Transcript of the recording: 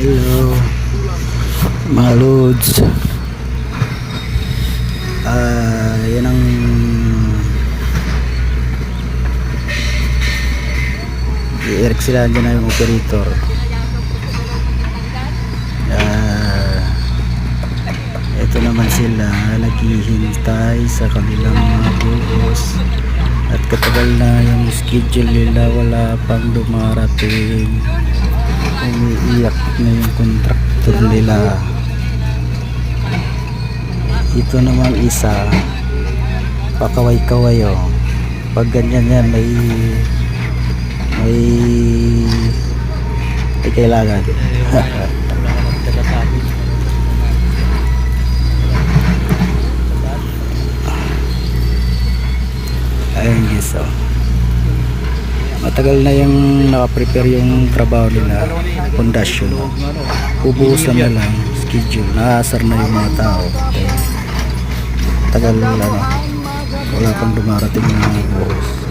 Hello mga loads. Yan ang i-erect sila dyan na yung operator. Ito naman sila naghihintay sa kanilang mga buhos at katagal na yung schedule nila, wala pang dumarating. Umiiyak na yung contractor nila. Ito naman isa pakaway-kaway pag ganyan yan may kailangan. Ayun guys, matagal na yung nakaprepare yung trabaho nila, pundasyon. Ubusan na lang schedule, naasar na yung mga tao. Tagal na wala pang dumarating ng buhos.